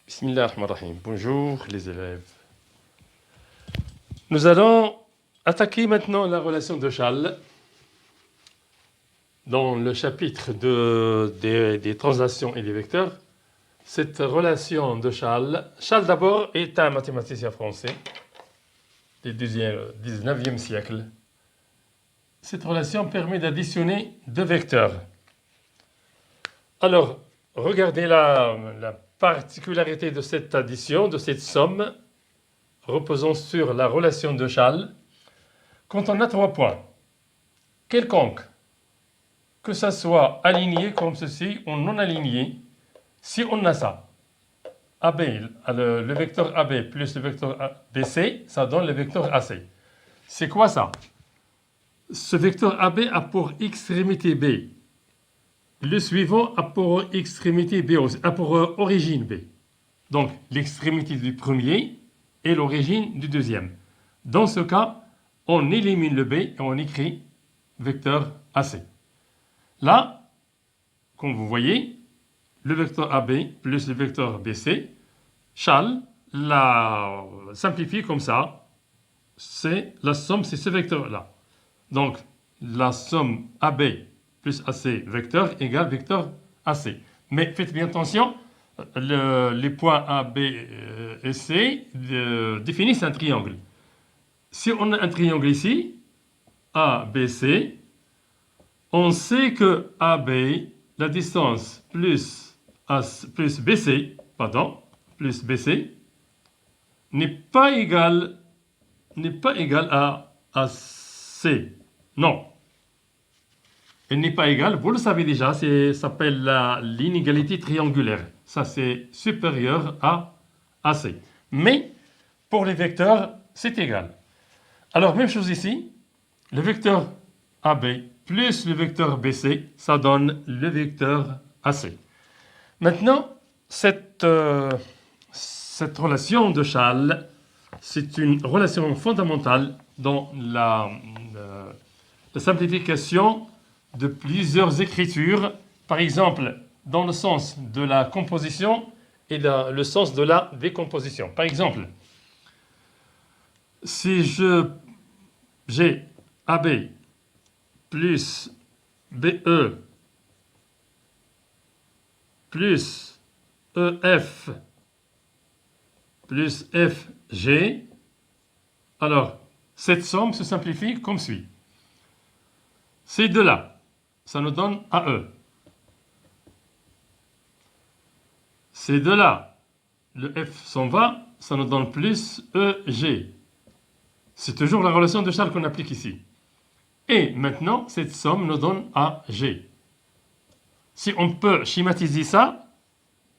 Bismillah ar-Rahman ar-Rahim. Bonjour les élèves. Nous allons attaquer maintenant la relation de Schall dans le chapitre des translations et des vecteurs. Cette relation de Schall d'abord est un mathématicien français du 19e siècle. Cette relation permet d'additionner deux vecteurs. Alors, regardez la particularité de cette addition, de cette somme, reposant sur la relation de Schall. Quand on a 3 points, quelconques, que ça soit aligné comme ceci ou non aligné, si on a ça, AB, le vecteur AB plus le vecteur BC, ça donne le vecteur AC. C'est quoi ça? Ce vecteur AB a pour extrémité B. Le suivant a pour extrémité B aussi, a pour origine B. Donc l'extrémité du premier et l'origine du deuxième. Dans ce cas, on élimine le B et on écrit vecteur AC. Là, comme vous voyez, le vecteur AB plus le vecteur BC, Schall l'a simplifié comme ça. C'est la somme, c'est ce vecteur-là. Donc, la somme AB plus AC vecteur égale vecteur AC. Mais faites bien attention, les points A, B et C définissent un triangle. Si on a un triangle ici, A, B, C, on sait que AB, la distance plus BC, plus BC, n'est pas égale à C. Non. Elle n'est pas égale, vous le savez déjà, ça s'appelle l'inégalité triangulaire. Ça, c'est supérieur à C. Mais, pour les vecteurs, c'est égal. Alors, même chose ici, le vecteur AB plus le vecteur BC, ça donne le vecteur AC. Maintenant, cette relation de Schall, c'est une relation fondamentale dans la simplification de plusieurs écritures, par exemple dans le sens de la composition et dans le sens de la décomposition. Par exemple, si j'ai AB plus BE plus EF plus FG, alors cette somme se simplifie comme suit. Ces deux-là, ça nous donne AE. Ces deux-là, le F s'en va, ça nous donne plus EG. C'est toujours la relation de Schall qu'on applique ici. Et maintenant, cette somme nous donne AG. Si on peut schématiser ça,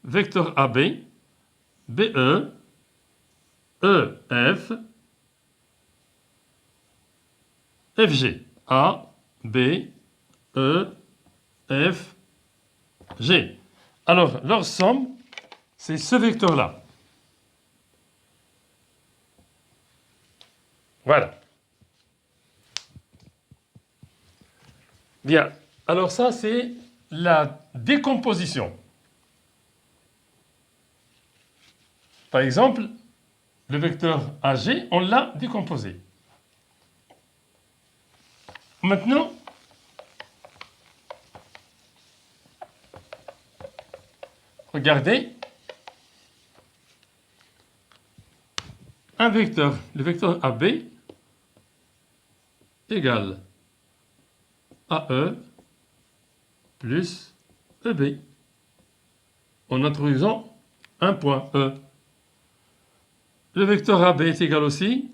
vecteur AB, BE, EF, FG. A, B, E, F, G. Alors, leur somme, c'est ce vecteur-là. Voilà. Bien. Alors ça, c'est la décomposition. Par exemple, le vecteur AG, on l'a décomposé. Maintenant, regardez, un vecteur, le vecteur AB, égale AE plus EB, en introduisant un point E. Le vecteur AB est égal aussi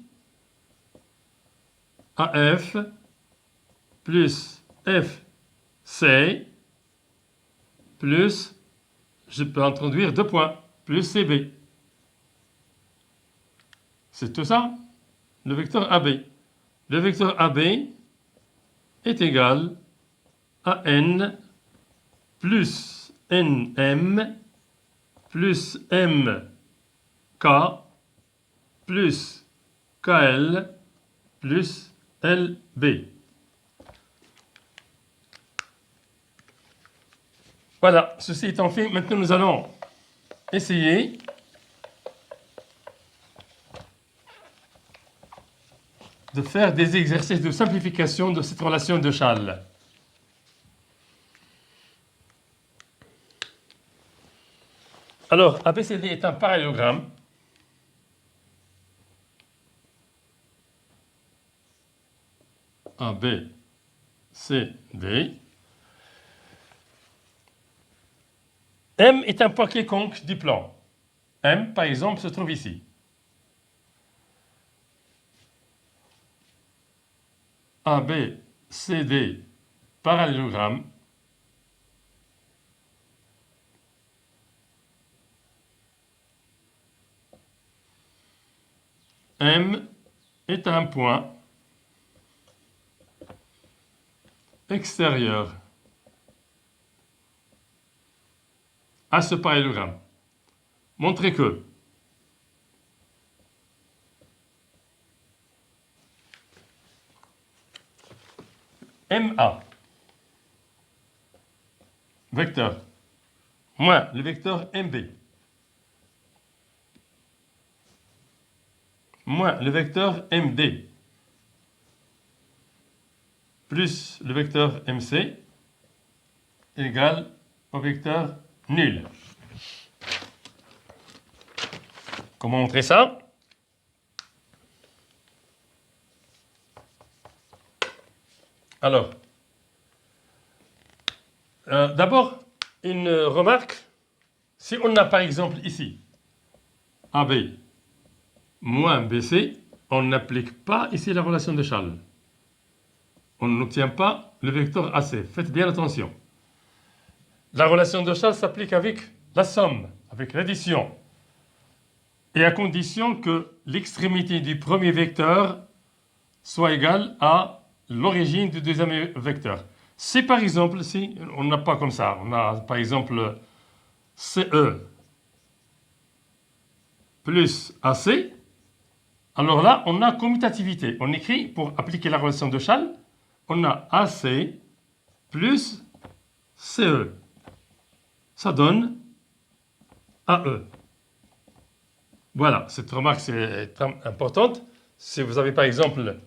AF plus FC plus, je peux introduire 2 points, plus CB. C'est tout ça, le vecteur AB. Le vecteur AB est égal à N plus NM plus MK plus KL plus LB. Voilà, ceci étant fait, maintenant nous allons essayer de faire des exercices de simplification de cette relation de Schall. Alors, ABCD est un parallélogramme. ABCD. M est un point quelconque du plan. M, par exemple, se trouve ici. ABCD, parallélogramme. M est un point extérieur à ce parallélogramme. Montrez que MA, vecteur, moins le vecteur MB, moins le vecteur MD, plus le vecteur MC, égale au vecteur nul. Comment montrer ça? Alors, d'abord, une remarque. Si on a par exemple ici AB moins BC, on n'applique pas ici la relation de Schall. On n'obtient pas le vecteur AC. Faites bien attention. La relation de Schall s'applique avec la somme, avec l'addition, et à condition que l'extrémité du premier vecteur soit égale à l'origine du deuxième vecteur. Si par exemple, si on n'a pas comme ça, on a par exemple CE plus AC, alors là, on a commutativité. On écrit, pour appliquer la relation de Schall, on a AC plus CE. Ça donne AE. Voilà, cette remarque est importante. Si vous avez par exemple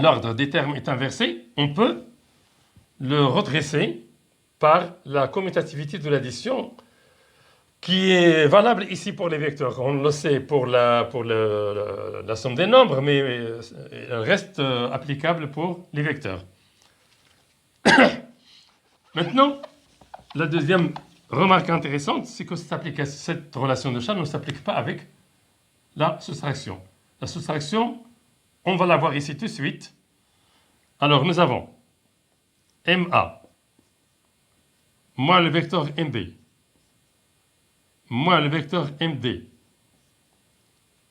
l'ordre des termes est inversé, on peut le redresser par la commutativité de l'addition qui est valable ici pour les vecteurs. On le sait pour la somme des nombres, mais elle reste applicable pour les vecteurs. Maintenant, la deuxième remarque intéressante, c'est que cette relation de Schall ne s'applique pas avec la soustraction. La soustraction, on va la voir ici tout de suite. Alors, nous avons MA moins le vecteur MB moins le vecteur MD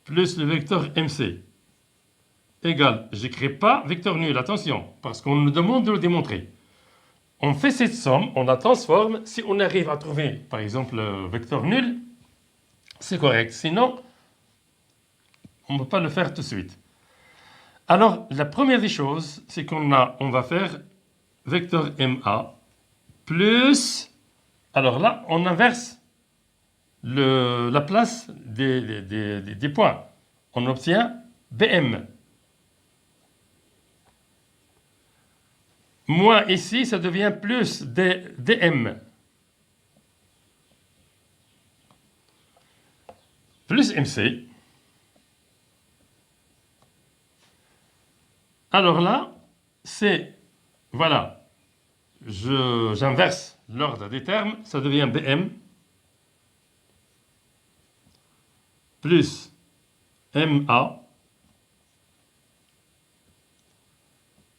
plus le vecteur MC égale, je n'écris pas vecteur nul, attention, parce qu'on nous demande de le démontrer. On fait cette somme, on la transforme. Si on arrive à trouver, par exemple, le vecteur nul, c'est correct. Sinon, on ne peut pas le faire tout de suite. Alors, la première des choses, c'est qu'on va faire vecteur MA plus... Alors là, on inverse la place des points. On obtient BM. Moins ici, ça devient plus DM. Plus MC. Alors là, c'est... Voilà. J'inverse l'ordre des termes. Ça devient BM. Plus MA.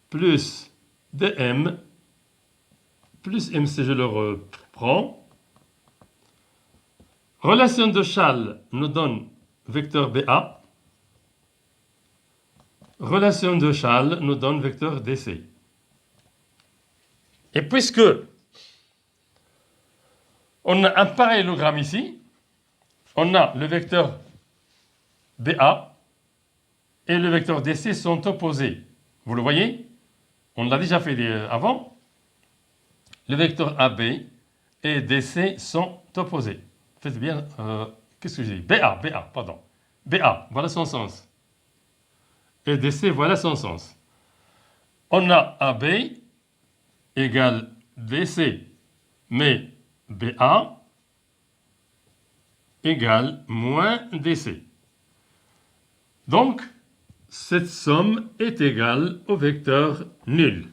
Plus DM. Plus MC, je le reprends. Relation de Schall nous donne vecteur BA. Relation de Schall nous donne vecteur DC. Et puisque on a un parallélogramme ici, on a le vecteur BA et le vecteur DC sont opposés. Vous le voyez? On l'a déjà fait avant. Le vecteur AB et DC sont opposés. Faites bien, qu'est-ce que j'ai dit? BA, pardon. BA, voilà son sens. et DC, voilà son sens. On a AB égale DC, mais BA égale moins DC. Donc, cette somme est égale au vecteur nul.